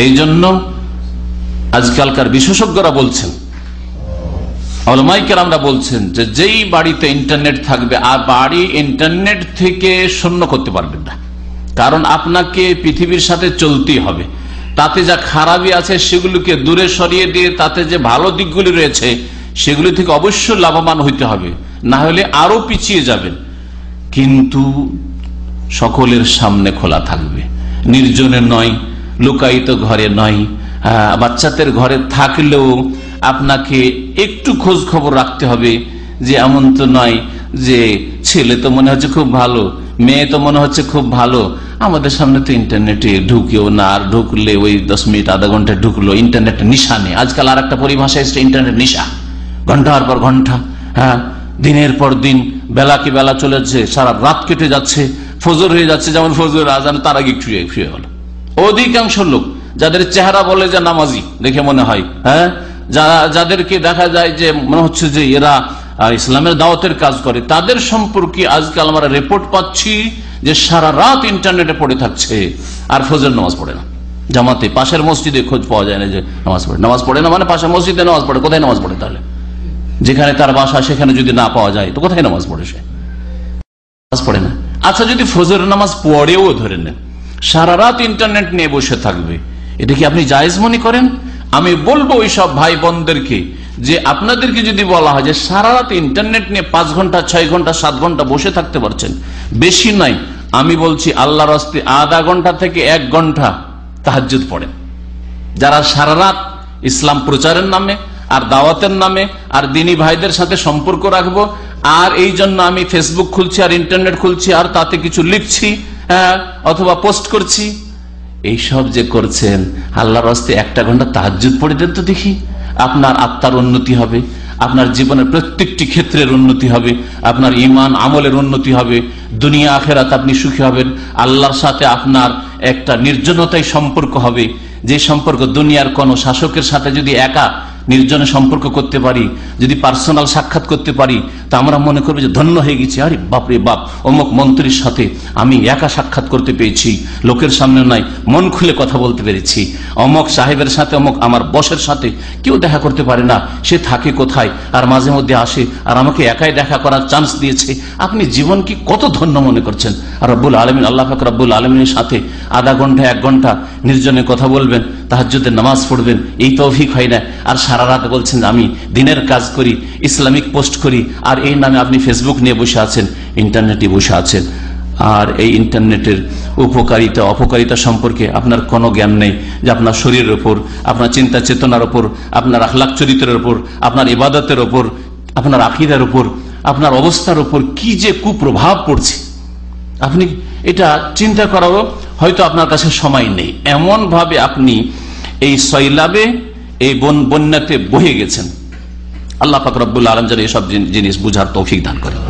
এই জন্য আজকালকার বিশেষজ্ঞরা বলছেন, ওলামায়ে কেরামরা বলছেন যে যেই বাড়িতে ইন্টারনেট থাকবে আর বাড়ি ইন্টারনেট থেকে শূন্য করতে পারবেন না, কারণ আপনাকে পৃথিবীর সাথে চলতেই হবে। তাতে যা খারাপই আছে সেগুলোকে দূরে সরিয়ে দিয়ে তাতে যে ভালো দিকগুলি রয়েছে সেগুলি থেকে অবশ্যই লাভবান হইতে হবে, না হলে আরো পিছিয়ে যাবেন। কিন্তু সকলের সামনে খোলা থাকবে, নির্জনে নয়, লুকায়িত ঘরে নয়। বাচ্চাদের ঘরে থাকলেও আপনাকে একটু খোঁজ খবর রাখতে হবে, যে এমন তো নয় যে ছেলে তো মনে হচ্ছে খুব ভালো, মেয়ে তো মনে হচ্ছে খুব ভালো, আমাদের সামনে তো ইন্টারনেটে ঢুকেও না, আর ঢুকলে ওই 10 মিনিট আধা ঘন্টায় ঢুকলো। ইন্টারনেট নিশা নেই, আজকাল আর একটা পরিভাষা এসছে ইন্টারনেট নিশা, ঘন্টার পর ঘন্টা, দিনের পর দিন, বেলাকে বেলা চলে যাচ্ছে, সারা রাত কেটে যাচ্ছে, ফজর হয়ে যাচ্ছে, যেমন ফজর আজান তার আগে শুয়ে গেল। অধিকাংশ লোক যাদের চেহারা বলে যে নামাজি দেখে মনে হয়, যাদেরকে দেখা যায় যে মনে হচ্ছে যে এরা ইসলামের দাওয়াতের কাজ করে, তাদের সম্পর্কে আজকাল আমরা রিপোর্ট পাচ্ছি যে সারা রাত ইন্টারনেটে পড়ে থাকছে আর ফজর নামাজ পড়ে না। জামাতে পাশের মসজিদে খোঁজ পাওয়া যায় না যে নামাজ পড়ে না, মানে পাশের মসজিদে নামাজ পড়ে, কোথায় নামাজ পড়ে? তাহলে যেখানে তার বাসা সেখানে যদি না পাওয়া যায় তো কোথায় নামাজ পড়ে? সে নামাজ পড়ে না। আচ্ছা, যদি ফজর নামাজ পড়েও ধরে নেন সারা রাত ইন্টারনেট নিয়ে বসে থাকবে, এটা কি আপনি জায়েজ মনে করেন? আমি বলবো ওই সব ভাই বোনদেরকে যে আপনাদেরকে যদি বলা হয় যে সারা রাত ইন্টারনেট নিয়ে 5 ঘন্টা 6 ঘন্টা 7 ঘন্টা বসে থাকতে পারছেন, বেশি নাই, আমি বলছি আল্লাহর রাস্তায় আধা ঘন্টা থেকে 1 ঘন্টা তাহাজ্জুদ পড়েন। যারা সারা রাত ইসলাম প্রচারের নামে আর দাওয়াতের নামে আর দিনী ভাইদের সাথে সম্পর্ক রাখবো, আর এই জন্য আমি ফেসবুক খুলছি আর ইন্টারনেট খুলছি আর তাতে কিছু লিখছি অথবা পোস্ট করছি, এইসব যে করছেন, আল্লাহর রাস্তায় 1 ঘন্টা তাহাজ্জুদ পড়ে দেন তো দেখি। আপনার আত্মার উন্নতি হবে, আপনার জীবনের প্রত্যেকটি ক্ষেত্রের উন্নতি হবে, আপনার ঈমান আমলের উন্নতি হবে, দুনিয়া আখিরাত আপনি সুখী হবেন। আল্লাহর সাথে আপনার একটা নির্জনতায় সম্পর্ক হবে, যে সম্পর্ক দুনিয়ার কোন শাসকের সাথে যদি একা নির্জনে সম্পর্ক করতে পারি, যদি পার্সোনাল সাক্ষাৎ করতে পারি, তা আমরা মনে করবো যে ধন্য হয়ে গেছি। আরে বাপরে বাপ, অমুক মন্ত্রীর সাথে আমি একা সাক্ষাৎ করতে পেরেছি, লোকের সামনে নাই, মন খুলে কথা বলতে পেরেছি। অমুক সাহেবের সাথে, অমুক আমার বসের সাথে কেউ দেখা করতে পারে না, সে থাকে কোথায় আর মাঝে মধ্যে আসে, আর আমাকে একাই দেখা করার চান্স দিয়েছে। আপনি জীবন কি কত ধন্য মনে করছেন? আর রব্বুল আলামিন, আল্লাহ পাক রব্বুল আলামিনের সাথে আধা ঘন্টা 1 ঘন্টা নির্জনে কথা বলবেন, তাহাজ্জুদের নামাজ পড়বেন, এই তৌফিক হয় না। আর সারা রাত বলছেন আমি দিনের কাজ করি, ইসলামিক পোস্ট করি, আর এই নামে আপনি ফেসবুক নিয়ে বসে আছেন, ইন্টারনেটে বসে আছেন। আর এই ইন্টারনেটের উপকারিতা অপকারিতা সম্পর্কে আপনার কোনো জ্ঞান নেই, যে আপনার শরীরের উপর, আপনার চিন্তা চেতনার উপর, আপনার আখলাক চরিত্রের উপর, আপনার ইবাদতের উপর, আপনার আকীদার উপর, আপনার অবস্থার উপর কি যে কুপ্রভাব পড়ছে, আপনি এটা চিন্তা করারও হয়তো আপনার কাছে সময় নেই। এমন ভাবে আপনি এই সয়লাবে, এই বন্যাতে বহে গেছেন। আল্লাহ পাক রব্বুল আলামিন যেন এসব জিনিস বুঝার তৌফিক দান করেন।